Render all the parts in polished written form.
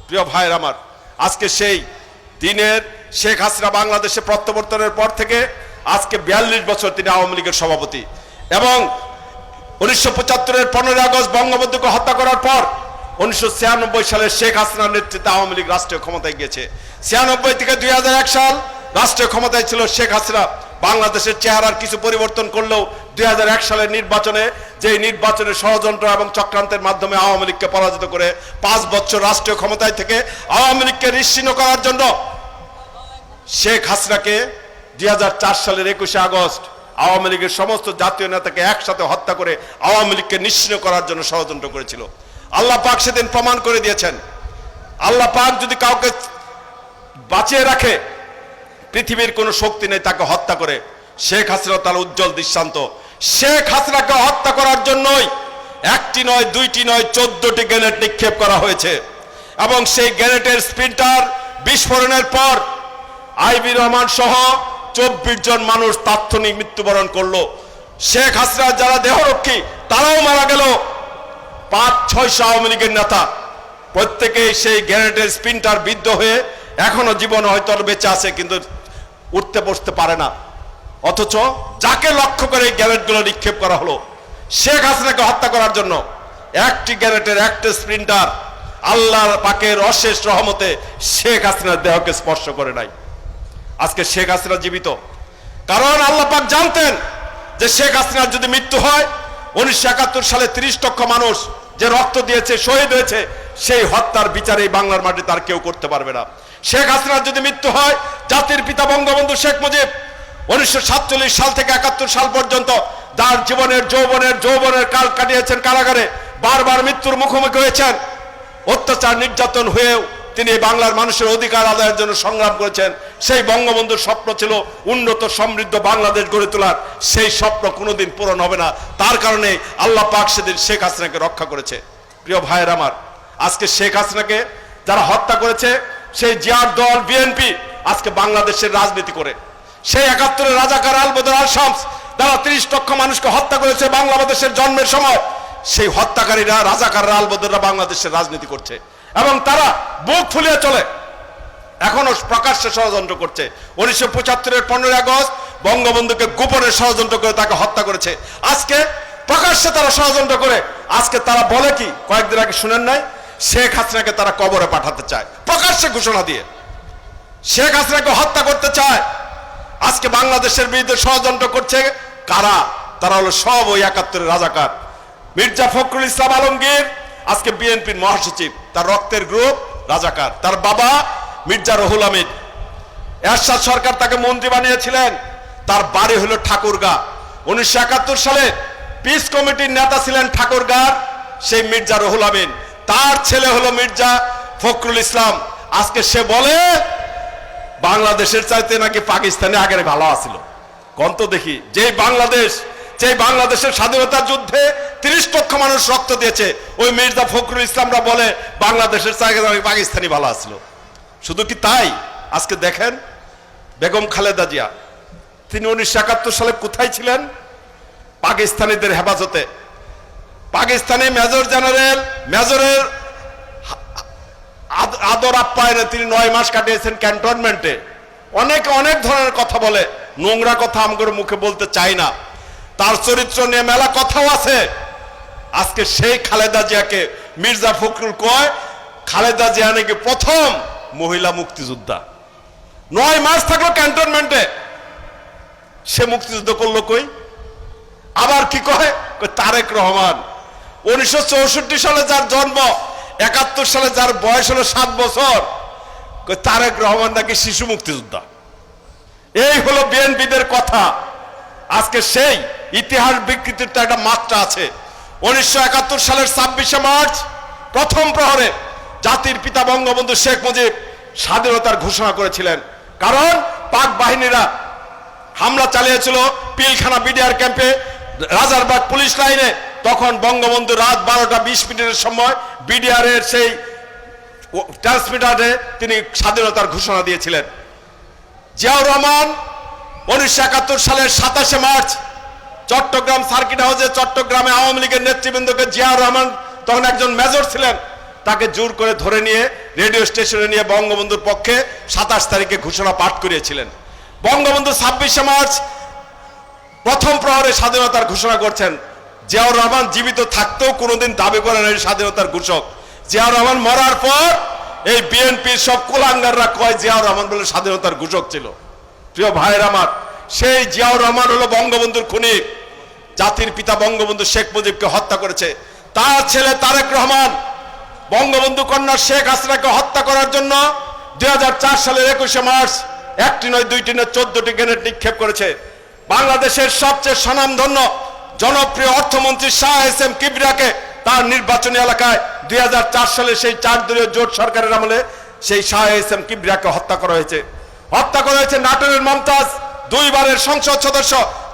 প্রিয় ভাইয়ের আমার, আজকে সেই দিনের শেখ হাসিনা বাংলাদেশে প্রত্যাবর্তনের পর থেকে আজকে 42 বছর তিনি আওয়ামী লীগের সভাপতি এবং 1975-এর 15 আগস্ট বঙ্গবন্ধুকে হত্যা করার পর 1996 সালে শেখ হাসিনার নেতৃত্বে আওয়ামী লীগ রাষ্ট্রীয় ক্ষমতায় গিয়েছে। 96 থেকে 2001 সাল রাষ্ট্রীয় ক্ষমতায় ছিল শেখ হাসিনা। বাংলাদেশের চেহারার কিছু পরিবর্তন করলেও 2001 সালের নির্বাচনে যে নির্বাচনের ষড়যন্ত্র এবং চক্রান্তের মাধ্যমে আওয়ামী লীগকে পরাজিত করে 5 বছর রাষ্ট্রীয় ক্ষমতায় থেকে আওয়ামী লীগকে নিশ্চিহ্ন করার জন্য শেখ হাসিনাকে 2004 সালের 21 আগস্ট আওয়ামী লীগের সমস্ত জাতীয় নেতাকে একসাথে হত্যা করে আওয়ামী লীগকে নিশ্চিহ্ন করার জন্য ষড়যন্ত্র করেছিল। আল্লাহ পাক সেদিন প্রমাণ করে দিয়েছেন, আল্লাহ পাক যদি কাউকে বাঁচিয়ে রাখে পৃথিবীর কোনো শক্তি নেই তাকে হত্যা করে। শেখ হাসিনা তার উজ্জ্বল দৃষ্টান্ত। শেখ হাসিনাকে হত্যা করার জন্যই একটি নয়, দুইটি নয়, 14টি গ্রেনেড নিক্ষেপ করা হয়েছে এবং সেই গ্রেনেডের স্প্লিন্টার বিস্ফোরণের পর আইবি রহমান সহ 24 জন মানুষ তাৎক্ষণিক মৃত্যুবরণ করলো। শেখ হাসিনার যারা দেহরক্ষী তারাও মারা গেল। 5-6 আওয়ামী লীগের নেতা প্রত্যেকেই সেই গ্রেনেডের স্প্লিন্টার বিদ্ধ হয়ে এখনো জীবনে হয়তো বেঁচে আছে, কিন্তু উঠতে বসতে পারে না। অথচ যাকে লক্ষ্য করে এই গ্রেনেডগুলো নিক্ষেপ করা হলো শেখ হাসিনাকে হত্যা করার জন্য, একটি গ্রেনেডের একটা স্প্লিন্টার আল্লাহর পাকের অশেষ রহমতে শেখ হাসিনার দেহকে স্পর্শ করে নাই। আজকে শেখ হাসিনা জীবিত, কারণ আল্লাহ পাক জানতেন যে শেখ হাসিনার যদি মৃত্যু হয় 1971 সালে 30 লক্ষ মানুষ যে রক্ত দিয়েছে, শহীদ হয়েছে, সেই হত্যার বিচার এই বাংলার মাটি তার কেউ করতে পারবে না। শেখ হাসিনার যদি মৃত্যু হয় জাতির পিতা বঙ্গবন্ধু শেখ মুজিব 1947 সাল থেকে 71 সাল পর্যন্ত যার জীবনের যৌবনের কাল কাটিয়েছেন কারাগারে, বারবার মৃত্যুর মুখোমুখি হয়েছেন, অত্যাচার নির্যাতন হয়েও তিনি বাংলার মানুষের অধিকার আদায়ের জন্য সংগ্রাম করেছেন। সেই বঙ্গবন্ধুর স্বপ্ন ছিল উন্নত সমৃদ্ধ বাংলাদেশ গড়ে তোলার। সেই স্বপ্ন কোনোদিন পূরণ হবে না। তার কারণে আল্লাহ পাক সেদিন শেখ হাসিনাকে রক্ষা করেছে। প্রিয় ভাইয়ের আমার, আজকে শেখ হাসিনাকে যারা হত্যা করেছে সেই জিয়ার দল বিএনপি আজকে বাংলাদেশের রাজনীতি করে, সেই 71-এর রাজাকার আল বদর আল শামস যারা 30 লক্ষ মানুষকে হত্যা করেছে বাংলাদেশের জন্মের সময়, সেই হত্যাকারীরা রাজাকাররা আল বদররা বাংলাদেশের রাজনীতি করছে এবং তারা বুক ফুলিয়ে চলে, এখনো প্রকাশ্যে ষড়যন্ত্র করছে। 1975-এর 15 আগস্ট বঙ্গবন্ধুকে গোপনে ষড়যন্ত্র করে তাকে হত্যা করেছে। আজকে প্রকাশ্যে তারা ষড়যন্ত্র করে, আজকে তারা বলে কি, কয়েকদিন আগে শুনেন নাই, শেখ হাসিনাকে তারা কবরে পাঠাতে চায় প্রকাশ্যে ঘোষণা দিয়ে, শেখ হাসিনাকে হত্যা করতে চায়। আজকে বাংলাদেশের বিরুদ্ধে ষড়যন্ত্র করছে কারা? তারা হলো সব ওই 71-এর রাজাকার। মির্জা ফখরুল ইসলাম আলমগীর আজকে বিএনপির মহাসচিব, তার রক্তের গ্রুপ রাজাকার। তার বাবা মির্জা রুহুল আমিন, এরশাদ সরকার তাকে মন্ত্রী বানিয়েছিলেন, তার বাড়ি হলো ঠাকুরগাঁ। 1971 সালে পিস কমিটির নেতা ছিলেন ঠাকুরগাঁর সেই মির্জা রুহুল আমিন, তার ছেলে হলো মির্জা ফখরুল ইসলাম। আজকে সে বলে বাংলাদেশের চাইতে নাকি পাকিস্তানে আগে ভালো আছিল। কন্ত দেখি, যে বাংলাদেশের স্বাধীনতা যুদ্ধে 30 লক্ষ মানুষ রক্ত দিয়েছে, ওই মির্জা ফখরুল ইসলামরা বলে বাংলাদেশের চাইতে নাকি পাকিস্তানি ভালো আছিল। শুধু কি তাই, আজকে দেখেন বেগম খালেদা জিয়া, তিনি 1971 সালে কোথায় ছিলেন? পাকিস্তানিদের হেফাজতে। পাকিস্তানি মেজরের আদর আপ্যায়নে তিনি 9 মাস কাটিয়েছেন ক্যান্টনমেন্টে। অনেক ধরনের কথা বলে, নোংরা কথা আমাদের মুখে বলতে চাই না, তার চরিত্র নিয়ে মেলা কথাও আছে। আজকে সেই খালেদা জিয়াকে মির্জা ফখরুল কয় খালেদা জিয়া নাকি প্রথম মহিলা মুক্তিযোদ্ধা। 9 মাস থাকলো ক্যান্টনমেন্টে, সে মুক্তিযুদ্ধ করলো কই? আবার কি কয় তারেক রহমান 1964 সালে যার জন্ম, 71 সালে যার বয়স হলো 7 বছর, তারেক রহমান নাকি শিশু মুক্তিযোদ্ধা। এই হলো বিএনপিদের কথা। আজকে সেই ইতিহাস বিকৃতির তো একটা মাত্রা আছে। 1971 সালের 26শে মার্চ প্রথম প্রহরে জাতির পিতা বঙ্গবন্ধু শেখ মুজিব স্বাধীনতার ঘোষণা করেছিলেন, কারণ পাক বাহিনীরা হামলা চালিয়েছিল পিলখানা বিডিআর ক্যাম্পে, রাজারবাগ পুলিশ লাইনে। তখন বঙ্গবন্ধু রাত 12টা 20 মিনিটের সময় বিডিআর এর সেই ট্রান্সমিটারে তিনি স্বাধীনতার ঘোষণা দিয়েছিলেন। জিয়াউর রহমান 1971 সালের 27শে মার্চ চট্টগ্রাম সার্কিট হাউসে চট্টগ্রামে আওয়ামী লীগের নেতৃবৃন্দকে, জিয়াউর রহমান তখন একজন মেজর ছিলেন, তাকে জোর করে ধরে নিয়ে রেডিও স্টেশনে নিয়ে বঙ্গবন্ধুর পক্ষে 27 তারিখে ঘোষণা পাঠ করিয়েছিলেন। বঙ্গবন্ধু 26শে মার্চ প্রথম প্রহরে স্বাধীনতার ঘোষণা করছেন। জিয়াউর রহমান জীবিত থাকতেও কোনোদিন দাবি করেন এই স্বাধীনতার ঘোষক। জিয়াউর রহমান মরার পর এই বিএনপির সব কুলাঙ্গাররা কয় জিয়াউর রহমান বলে স্বাধীনতার ঘোষক ছিল। প্রিয় ভাইয়ের আমার, সেই জিয়াউর রহমান হলো বঙ্গবন্ধুর খুনি। জাতির পিতা বঙ্গবন্ধু শেখ মুজিবকে হত্যা করেছে। তার ছেলে তারেক রহমান বঙ্গবন্ধু কন্যা শেখ হাসিনাকে হত্যা করার জন্য 2004 সালের 21শে মার্চ একটি নয়, দুইটি নয়, 14টি গ্রেনেড নিক্ষেপ করেছে। বাংলাদেশের সবচেয়ে স্বনামধন্য জনপ্রিয় অর্থমন্ত্রী শাহ এস এম কিবরিয়াকে তার নির্বাচনী এলাকায় 2004 সালে সেই 4 দলীয় জোট সরকারের আমলে সেই শাহ এস এম কিবরিয়াকে হত্যা করা হয়েছে। হত্যা করা হয়েছে নাটোরের মমতাজ, 2 বারের সংসদ সদস্য,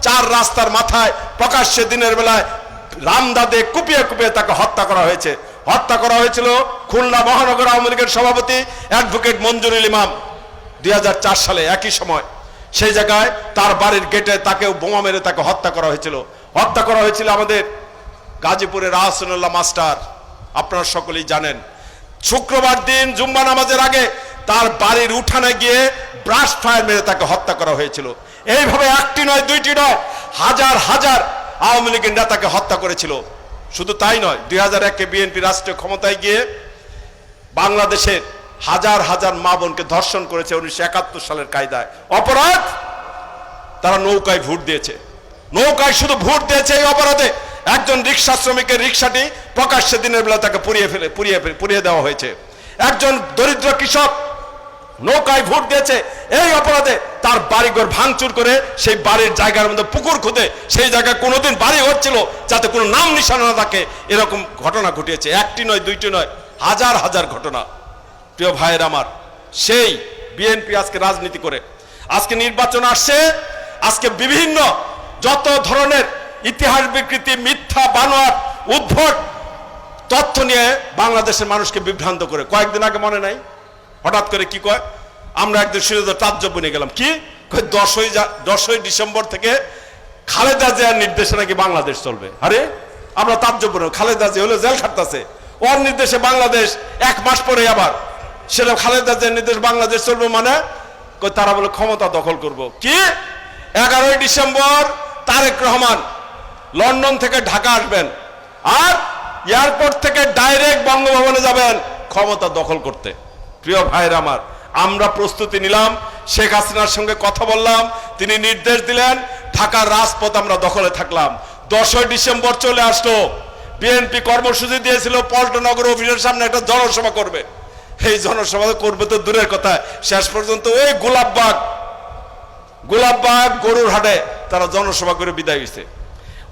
4 রাস্তার মাথায় প্রকাশ্যে দিনের বেলায় রামদাদে কুপিয়ে কুপিয়ে তাকে হত্যা করা হয়েছে। হত্যা করা হয়েছিল খুলনা মহানগর আওয়ামী লীগের সভাপতি অ্যাডভোকেট মঞ্জুরুল ইমাম 2004 সালে একই সময় সেই জায়গায় তার বাড়ির গেটে তাকেও বোমা মেরে তাকে হত্যা করা হয়েছিল। হত্যা করা হয়েছিল আমাদের গাজীপুরের আহসানুল্লাহ মাস্টার, আপনারা সকলেই জানেন। শুক্রবার দিন জুম্মা নামাজের আগে তার বাড়ির উঠানে গিয়ে ব্রাশ ফায়ার মেরে তাকে হত্যা করা হয়েছিল। এইভাবে একটি নয়, দুইটি নয়, হাজার হাজার আওয়ামী লীগের নেতাকে হত্যা করেছিল। শুধু তাই নয়, 2001-এ বিএনপি রাষ্ট্রীয় ক্ষমতায় গিয়ে বাংলাদেশের হাজার হাজার মা বোনকে ধর্ষণ করেছে 1971 সালের কায়দায়। অপরাধ, তারা নৌকায় ভোট দিয়েছে। নৌকায় শুধু ভোট দিয়েছে এই অপরাধে একজন রিক্সা শ্রমিকের রিক্সাটি প্রকাশ্যে দিনের বেলা তাকে পুড়িয়ে দেওয়া হয়েছে। একজন দরিদ্র কৃষক নৌকায় ভোট দিয়েছে এই অপরাধে তার বাড়িঘর ভাঙচুর করে সেই বাড়ির জায়গার মধ্যে পুকুর খুঁজে সেই জায়গায় কোনোদিন বাড়ি হচ্ছিল যাতে কোনো নাম নিশানা না থাকে, এরকম ঘটনা ঘটিয়েছে। একটি নয়, দুইটি নয়, হাজার হাজার ঘটনা। প্রিয় ভাইয়ের আমার, সেই বিএনপি আজকে রাজনীতি করে, আজকে নির্বাচন আসছে, আজকে বিভিন্ন যত ধরনের ইতিহাস বিকৃতি, মিথ্যা, বানোয়াট, উদ্ভট তথ্য নিয়ে বাংলাদেশের মানুষকে বিভ্রান্ত করে। কয়েকদিন আগে মনে নাই, হঠাৎ করে কি কয়, আমরা একদিন শুনে তাজ্জব বনে গেলাম। কি 10ই ডিসেম্বর থেকে খালেদা জিয়ার নির্দেশে নাকি বাংলাদেশ চলবে। আরে আমরা তাজ্জব বনে, খালেদা জিয়া হলো জেল খাটতেছে, ওর নির্দেশে বাংলাদেশ 1 মাস পরে আবার সেটা খালেদা জিয়ার নির্দেশ বাংলাদেশ চলবে, মানে তারা বলে ক্ষমতা দখল করব। কি 11ই ডিসেম্বর তারেক রহমান লন্ডন থেকে ঢাকা আসবেন আর এয়ারপোর্ট থেকে ডাইরেক্ট বঙ্গভবনে যাবেন ক্ষমতা দখল করতে। প্রিয় ভাইয়ের আমার, আমরা প্রস্তুতি নিলাম, শেখ হাসিনার সঙ্গে কথা বললাম, তিনি নির্দেশ দিলেন, ঢাকার রাজপথ আমরা দখলে থাকলাম। 10ই ডিসেম্বর চলে আসলো, বিএনপি কর্মসূচি দিয়েছিল পল্টনগর অফিসের সামনে একটা জনসভা করবে। এই জনসভা করবে তো দূরের কথা, শেষ পর্যন্ত ওই গোলাপবাগ গরুর হাটে তারা জনসভা করে বিদায় হয়েছে।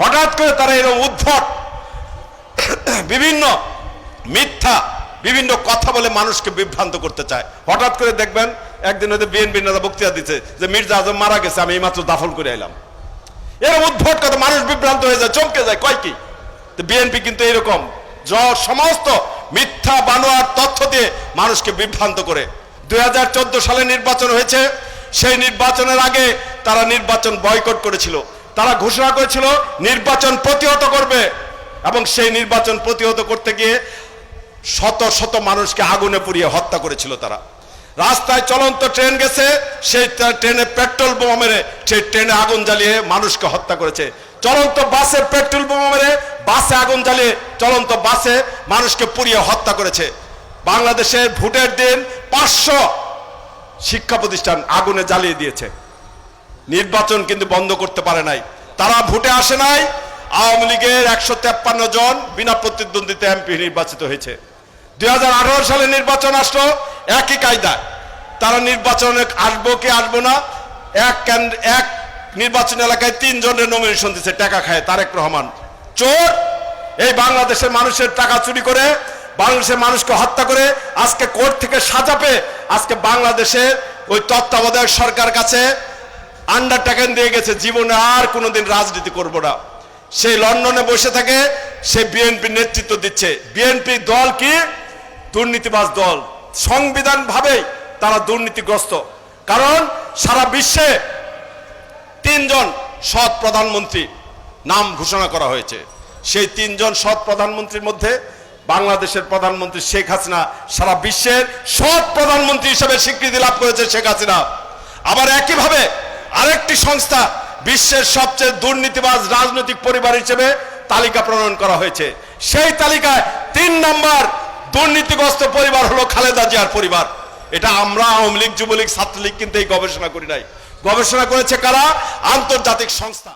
হঠাৎ করে তারা এরকম উদ্ভট বিভিন্ন মিথ্যা বিভিন্ন কথা বলে মানুষকে বিভ্রান্ত করতে চায়। হঠাৎ করে দেখবেন একদিন হয়তো বিএনপি নেতা বক্তৃতা দিচ্ছে যে মির্জা আজম মারা গেছে, আমি এইমাত্র দাফন করে এলাম। এরকম উদ্ভট কথা, মানুষ বিভ্রান্ত হয়ে যায়, চমকে যায়, কয় কি। তো বিএনপি কিন্তু এরকম সমস্ত মিথ্যা বানোয়ার তথ্য দিয়ে মানুষকে বিভ্রান্ত করে। 2014 সালে নির্বাচন হয়েছে, সেই নির্বাচনের আগে তারা নির্বাচন বয়কট করেছিল। তারা ঘোষণা করেছিল নির্বাচন প্রতিহত করবে, এবং সেই নির্বাচন প্রতিহত করতে গিয়ে শত শত মানুষকে আগুনে পুড়িয়ে হত্যা করেছিল তারা। রাস্তায় চলন্ত ট্রেন গেছে, সেই ট্রেনে পেট্রোল বোমা মেরে সেই ট্রেনে আগুন জ্বালিয়ে মানুষকে হত্যা করেছে। চলন্ত বাসে পেট্রোল বোমা মেরে বাসে আগুন জ্বালিয়ে চলন্ত বাসে মানুষকে পুড়িয়ে হত্যা করেছে। বাংলাদেশের ভোটের দিন 500 শিক্ষা প্রতিষ্ঠান আগুনে জ্বালিয়ে দিয়েছে। নির্বাচন কিন্তু বন্ধ করতে পারে নাই, তারা ভোটে আসে নাই। আওয়ামী লীগের 153 জন বিনা প্রতিদ্বন্দ্বিতা এমপি নির্বাচিত হয়েছে। 2018 সালে নির্বাচন আসলো, একই কায়দা। তারা নির্বাচনে আসবো কি আসবো না, এক নির্বাচন এলাকায় 3 জনের নমিনেশন দিচ্ছে টাকা খায়। তারেক রহমান চোর, এই বাংলাদেশের মানুষের টাকা চুরি করে বাংলাদেশের মানুষকে হত্যা করে আজকে কোর্ট থেকে সাজা পেয়ে আজকে বাংলাদেশের ওই তত্ত্বাবধায়ক সরকার কাছে আন্ডারটেকেন দিয়ে গেছে, জীবনে আর কোনোদিন রাজনীতি করবো না। সেই লন্ডনে বসে থাকে, সে বিএনপি নেতৃত্ব দিচ্ছে। বিএনপি দল কি দুর্নীতিবাজ দল, সংবিধান ভাবে তারা দুর্নীতিগ্রস্ত। কারণ সারা বিশ্বে 3 জন সৎ প্রধানমন্ত্রী নাম ঘোষণা করা হয়েছে। সেই 3 জন সৎ প্রধানমন্ত্রীর মধ্যে বাংলাদেশের প্রধানমন্ত্রী শেখ হাসিনা সারা বিশ্বের সৎ প্রধানমন্ত্রী হিসেবে স্বীকৃতি লাভ করেছে শেখ হাসিনা। আবার একইভাবে আরেকটি সংস্থা বিশ্বের সবচেয়ে দুর্নীতিবাজ রাজনৈতিক পরিবার হিসেবে তালিকা প্রণয়ন করা হয়েছে। সেই তালিকায় 3 নম্বর দুর্নীতিগ্রস্ত পরিবার হলো খালেদা জিয়ার পরিবার। এটা আমরা আওয়ামী লীগ, যুবলীগ, ছাত্রলীগ কিন্তু এই গবেষণা করি নাই, গবেষণা করেছে কারা? আন্তর্জাতিক সংস্থা।